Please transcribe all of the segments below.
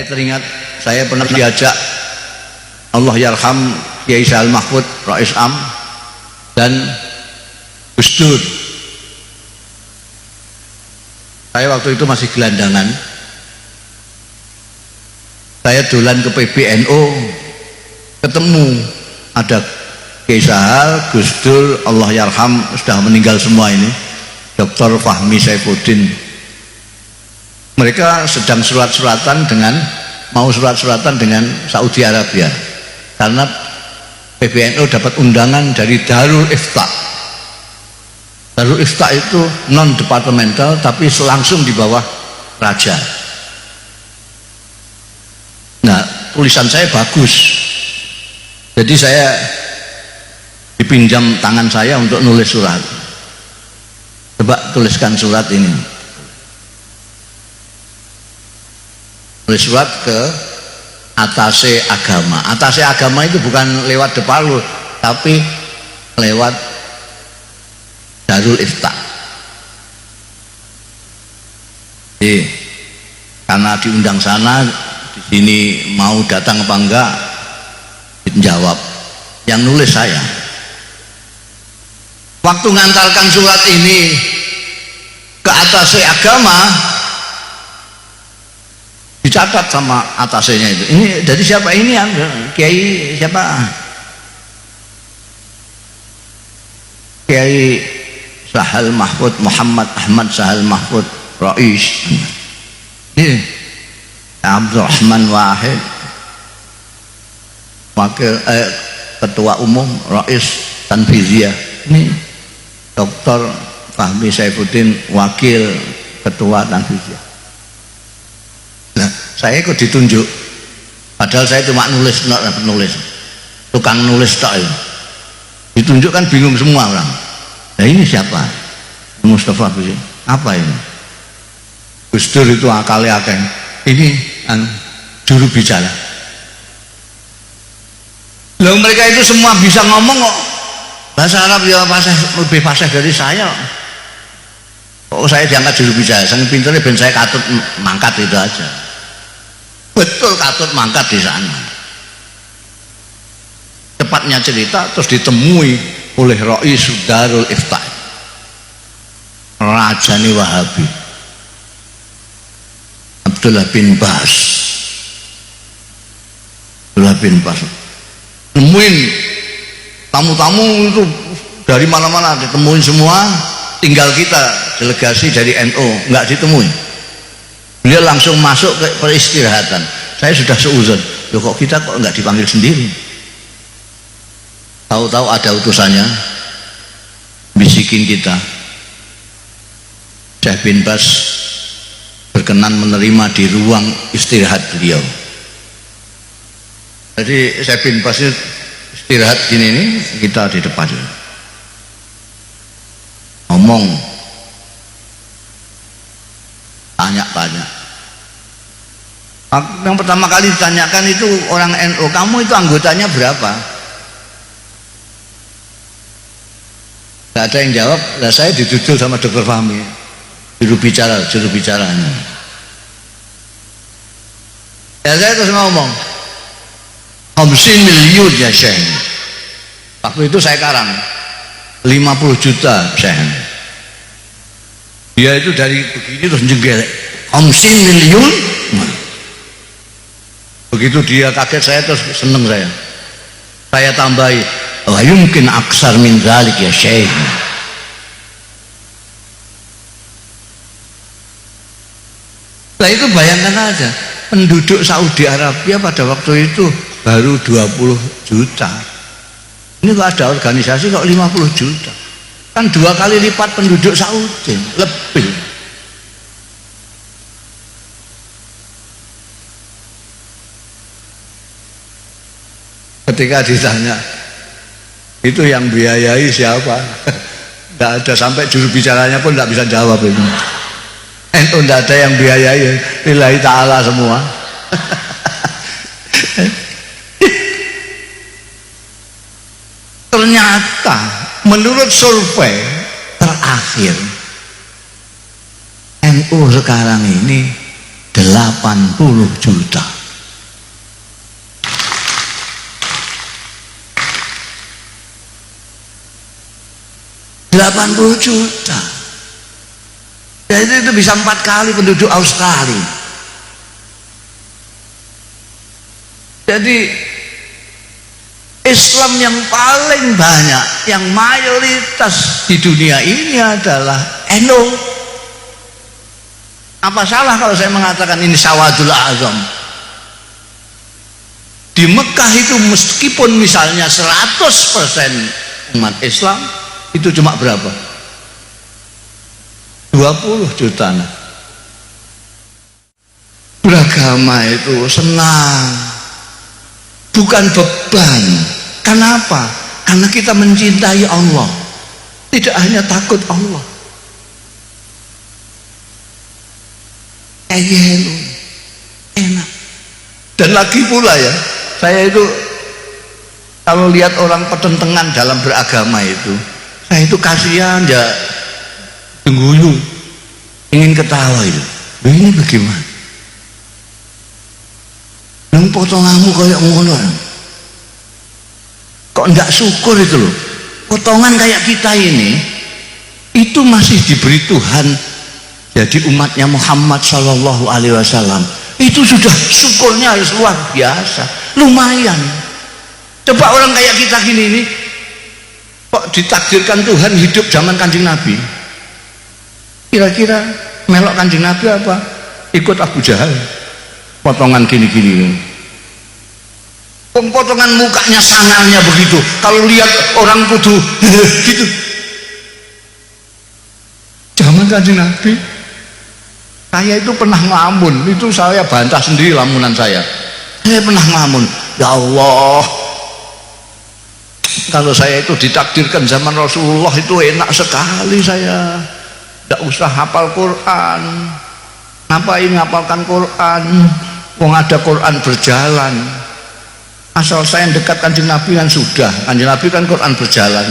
teringat saya pernah diajak Allah yarham Kiai Sahal Mahfud Rais Am dan Gus Dur. Saya waktu itu masih gelandangan, saya dolan ke PBNU, ketemu ada Kiai Sahal, Gus Dur, Allah yarham sudah meninggal semua ini, Dr. Fahmi Saifuddin. Mereka sedang surat-suratan dengan Saudi Arabia karena PBNU dapat undangan dari Darul Ifta. Darul Ifta itu non departemental tapi langsung di bawah raja. Nah, tulisan saya bagus, jadi saya dipinjam tangan saya untuk nulis surat. Coba tuliskan surat ini, tulis surat ke atase agama. Atase agama itu bukan lewat Deparlu, tapi lewat Darul Ifta. Jadi karena diundang sana, di sini mau datang apa enggak, dijawab. Yang nulis saya. Waktu ngantarkan surat ini ke atase agama, dicatat sama atasnya itu. Ini dari siapa ini? Kiai siapa? Kiai Sahal Mahfud Muhammad Ahmad Sahal Mahfud Rais. Ini Abdurrahman Wahid, wakil ketua umum Rais Tanfiziyah. Ini Dr. Fahmi Saifuddin, wakil ketua Tanfiziyah. Nah, saya kok ditunjuk, padahal saya cuma nulis, tukang nulis tak ya. Ditunjuk kan bingung semua orang. Nah, ini siapa? Mustafa Bisri. Apa ini? Gus Dur itu akalnya akeh. Ini juru bicara. Loh, mereka itu semua bisa ngomong kok. Bahasa Arab ya lebih fasih dari saya. Kok saya diangkat juru bicara? Saking pinternya ben saya katut mangkat itu aja. Betul katut mangkat di sana. Cepatnya cerita terus ditemui oleh Rais Darul Ifta, Rajani Wahabi Abdullah bin Bas. Nemuin tamu-tamu itu dari mana-mana, ditemuin semua. Tinggal kita delegasi dari NU nggak ditemuin. Beliau langsung masuk ke peristirahatan. Saya sudah seuzon, loh kok kita kok nggak dipanggil sendiri? Tahu-tahu ada utusannya bisikin kita, Syekh bin Bas berkenan menerima di ruang istirahat beliau. Jadi Syekh bin Bas istirahat gini nih, kita di depan ngomong, tanya. Yang pertama kali ditanyakan itu orang NU, kamu itu anggotanya berapa? Gak ada yang jawab. Lah saya didudul sama Dr. Fahmi, juru bicaranya. Ya saya terus ngomong 50 miliar ya Syekh. Waktu itu saya karang 50 juta Syekh. Dia itu dari begini terus jengkel 50 miliar. Begitu dia kaget, saya terus seneng saya tambahi, wah yumkin aksar min zalik ya Syekh. Nah itu bayangkan aja, penduduk Saudi Arabia pada waktu itu baru 20 juta. Ini kalau ada organisasi kok 50 juta, kan 2 kali lipat penduduk Saudi lebih. Ketika ditanya itu yang biayai siapa, tidak ada, sampai juru bicaranya pun tidak bisa jawab itu. Itu tidak ada yang biayai, lillahi ta'ala semua. Ternyata menurut survei terakhir NU sekarang ini 80 juta. 80 juta. Jadi itu bisa 4 kali penduduk Australia. Jadi Islam yang paling banyak, yang mayoritas di dunia ini adalah NU. Apa salah kalau saya mengatakan ini Sawadul Azam? Di Mekah itu meskipun misalnya 100% umat Islam, itu cuma berapa? 20 juta. Beragama itu senang, bukan beban. Kenapa? Karena kita mencintai Allah, tidak hanya takut Allah. Enak. Dan lagi pula ya, saya itu kalau lihat orang pertentangan dalam beragama itu, saya itu kasihan ya, tengguyu, ingin ketawa itu. Ini bagaimana? Yang potonganmu kayak ngono, kok enggak syukur itu loh. Potongan kayak kita ini itu masih diberi Tuhan jadi umatnya Muhammad Shallallahu Alaihi Wasallam. Itu sudah syukurnya harus luar biasa, lumayan. Coba orang kayak kita gini ini kok ditakdirkan Tuhan hidup zaman Kanjeng Nabi, kira-kira melok Kanjeng Nabi apa ikut Abu Jahal? Potongan gini-gini, potongan mukanya sangarnya begitu, kalau lihat orang kudu gitu. Zaman Kanjeng Nabi, saya itu pernah ngelamun, itu saya bantah sendiri lamunan saya. Saya pernah ngelamun, ya Allah, kalau saya itu ditakdirkan zaman Rasulullah itu enak sekali, saya tidak usah hafal Quran. Ngapain ngapalkan Quran? Wong ada Quran berjalan. Asal saya dekat Kanjeng Nabi kan sudah. Kanjeng Nabi kan Quran berjalan.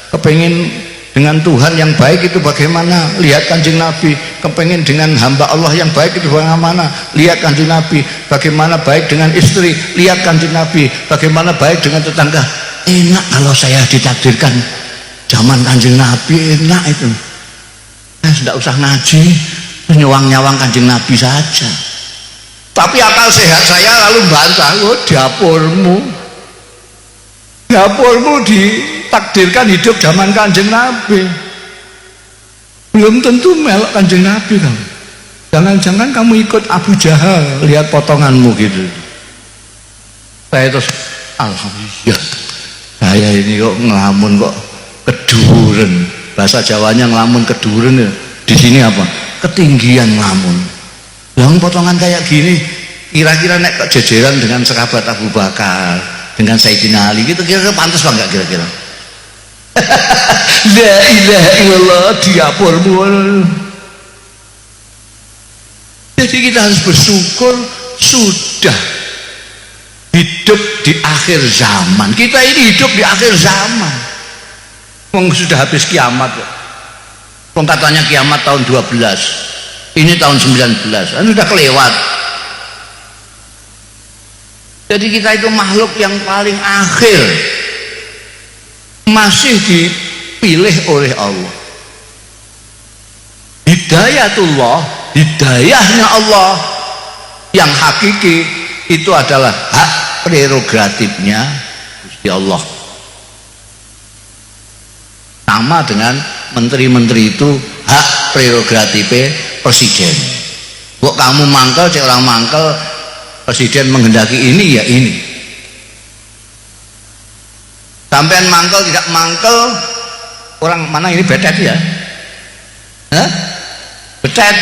Kepengen dengan Tuhan yang baik itu bagaimana? Lihat Kanjeng Nabi. Kepengen dengan hamba Allah yang baik itu bagaimana? Lihat Kanjeng Nabi. Bagaimana baik dengan istri? Lihat Kanjeng Nabi. Bagaimana baik dengan tetangga? Enak kalau saya ditakdirkan zaman Kanjeng Nabi, enak itu. Saya tidak usah ngaji, nyawang-nyawang Kanjeng Nabi saja. Tapi akal sehat saya lalu bantah, oh dapurmu ditakdirkan hidup zaman Kanjeng Nabi, belum tentu melok Kanjeng Nabi kamu. Jangan-jangan kamu ikut Abu Jahal, lihat potonganmu gitu. Saya terus alhamdulillah, saya ini kok ngelamun kok keduren, bahasa Jawanya ngelamun keduren ya. Di sini apa? Ketinggian ngelamun. Yang potongan kayak gini, kira-kira nek jejeran dengan sahabat Abu Bakar, dengan Sayyidina Ali, gitu kira-kira pantas apa enggak kira-kira? La ilaha illallah, diapurmu. Jadi kita harus bersyukur sudah hidup di akhir zaman. Kita ini hidup di akhir zaman. Wong sudah habis kiamat kok. Wong katanya kiamat tahun 12. Ini tahun 19, kan sudah kelewat. Jadi kita itu makhluk yang paling akhir, masih dipilih oleh Allah. Hidayatullah, hidayahnya Allah yang hakiki itu adalah hak prerogatifnya Gusti Allah. Sama dengan menteri-menteri itu hak prerogatifnya presiden. Kok kamu mangkel, cek orang mangkel, presiden menghendaki ini ya ini. Sampean mangkel tidak mangkel, orang mana ini betet ya? Hah? Betet.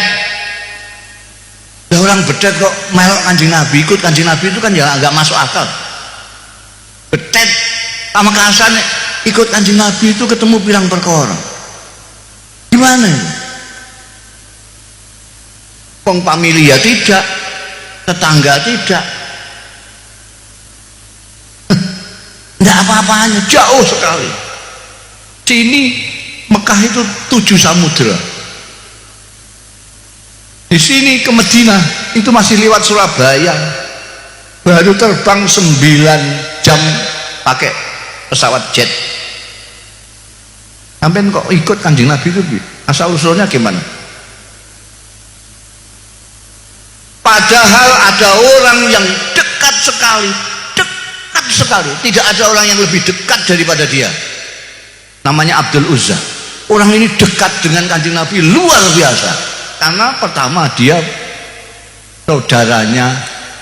Ya orang betet kok melok Kanjeng Nabi, ikut Kanjeng Nabi itu kan ya agak masuk akal. Betet sama kasan ikut Kanjeng Nabi itu ketemu pirang perkara. Gimana itu? Wong familia tidak, tetangga tidak, tidak apa-apanya, jauh sekali. Sini Mekah itu 7 samudera. Di sini ke Madinah itu masih lewat Surabaya, baru terbang 9 jam pakai pesawat jet. Sampean kok ikut Kanjeng Nabi itu asal usulnya gimana? Padahal ada orang yang dekat sekali, tidak ada orang yang lebih dekat daripada dia. Namanya Abdul Uzza. Orang ini dekat dengan Kanjeng Nabi luar biasa. Karena pertama dia saudaranya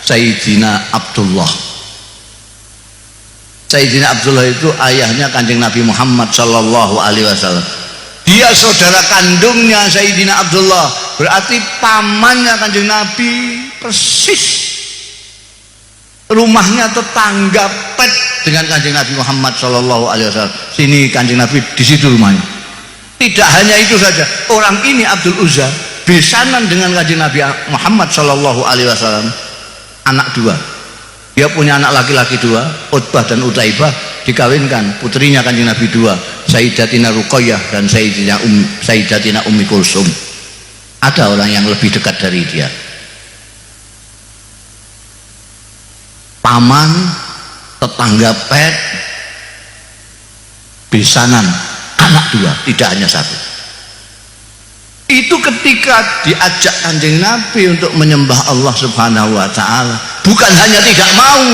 Sayyidina Abdullah. Sayyidina Abdullah itu ayahnya Kanjeng Nabi Muhammad sallallahu alaihi wasallam. Dia saudara kandungnya Sayyidina Abdullah, berarti pamannya Kanjeng Nabi persis. Rumahnya tetangga pet dengan Kanjeng Nabi Muhammad sallallahu alaihi wasallam. Sini Kanjeng Nabi, di situ rumahnya. Tidak hanya itu saja, orang ini Abdul Uzza besanan dengan Kanjeng Nabi Muhammad sallallahu alaihi wasallam, anak dua. Dia punya anak laki-laki dua, Utbah dan Utaibah, dikawinkan putrinya Kanjeng Nabi dua, Sayyidatina Ruqayyah dan Sayyidatina Ummi Kulsum. Ada orang yang lebih dekat dari dia. Paman, tetangga pet, besanan, anak dua, tidak hanya satu. Itu ketika diajak Kanjeng Nabi untuk menyembah Allah Subhanahu wa ta'ala, bukan hanya tidak mau,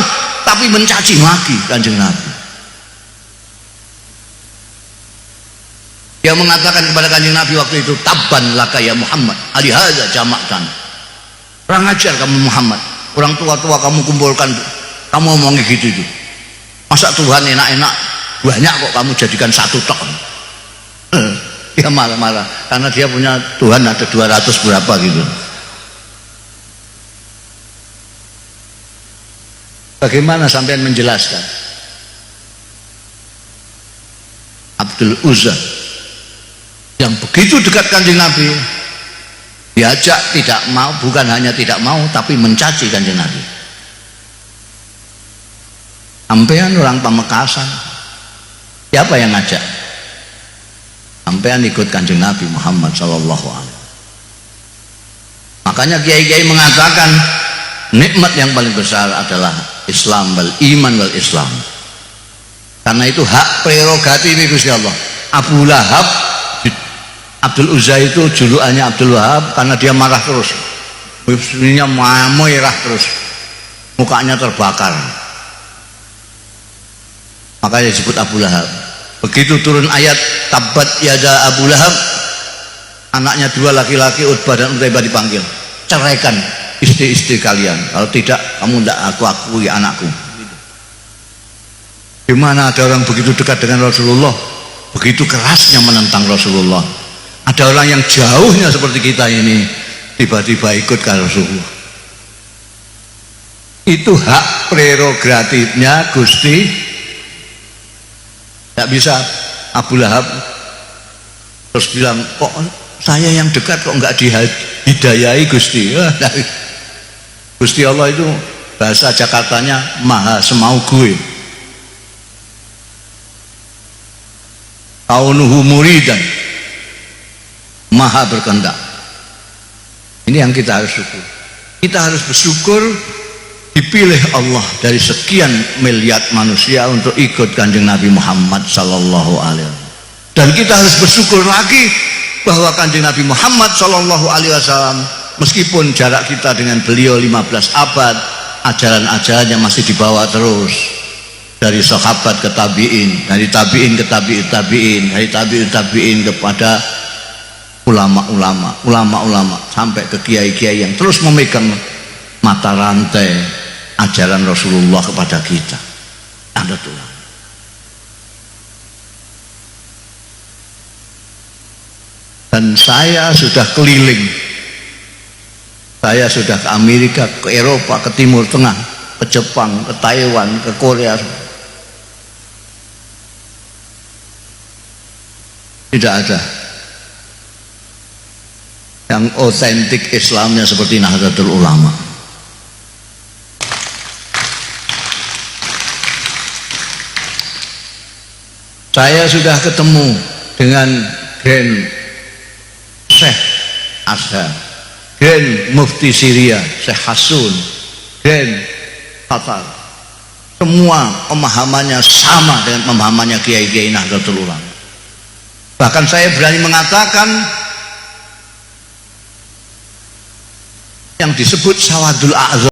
tapi mencaci maki Kanjeng Nabi. Dia mengatakan kepada Kanjeng Nabi waktu itu, tabban laka ya Muhammad, alihadza jama'tan. Kurang ajar kamu Muhammad, orang tua-tua kamu kumpulkan, kamu ngomongnya gitu itu. Masa Tuhan enak-enak banyak kok kamu jadikan satu tok. Dia marah-marah karena dia punya Tuhan ada 200 berapa gitu. Bagaimana sampean menjelaskan? Abdul Uzza yang begitu dekat Kanjeng Nabi diajak tidak mau, bukan hanya tidak mau tapi mencaci Kanjeng Nabi. Sampean orang Pamekasan, siapa yang ngajak? Sampean ikut Kanjeng Nabi Muhammad sallallahu alaihi wasallam. Makanya kiai-kiai mengatakan nikmat yang paling besar adalah Islam wal iman wal Islam. Karena itu hak prerogatif Gusti Allah. Abu Lahab, Abdul Uzza itu julukannya Abdul Wahab karena dia marah terus. Wibsnya merah terus. Mukanya terbakar. Makanya disebut Abu Lahab. Begitu turun ayat tabat yada Abu Lahab, anaknya dua laki-laki Utbah dan Utaibah dipanggil, ceraikan istri-istri kalian, kalau tidak kamu tidak aku akui anakku. Gimana ada orang begitu dekat dengan Rasulullah, begitu kerasnya menentang Rasulullah. Ada orang yang jauhnya seperti kita ini tiba-tiba ikut ke Rasulullah. Itu hak prerogatifnya Gusti. Tidak bisa Abu Lahab terus bilang, kok saya yang dekat kok nggak dihidayai Gusti. Gusti Allah itu bahasa Jakartanya maha semau gue, kaunuhu muridan, maha berkehendak. Ini yang kita harus syukur. Kita harus bersyukur dipilih Allah dari sekian miliar manusia untuk ikut Kanjeng Nabi Muhammad sallallahu alaihi wasallam. Dan kita harus bersyukur lagi bahwa Kanjeng Nabi Muhammad sallallahu alaihi wasallam, meskipun jarak kita dengan beliau 15 abad, ajaran-ajarannya masih dibawa terus dari sahabat ke tabi'in, dari tabi'in ke tabi'in, dari tabi'in kepada ulama-ulama sampai ke kiai-kiai yang terus memegang mata rantai ajaran Rasulullah kepada kita. Ada Tuhan. Dan saya sudah keliling, saya sudah ke Amerika, ke Eropa, ke Timur Tengah, ke Jepang, ke Taiwan, ke Korea. Tidak ada yang otentik Islamnya seperti Nahdlatul Ulama. Saya sudah ketemu dengan Grand Syekh Azhar, Grand Mufti Syria Syekh Hasun, Grand Qatar. Semua pemahamannya sama dengan pemahamannya kiai-kiai Nahdlatul Ulama. Bahkan saya berani mengatakan yang disebut Sawadul A'zam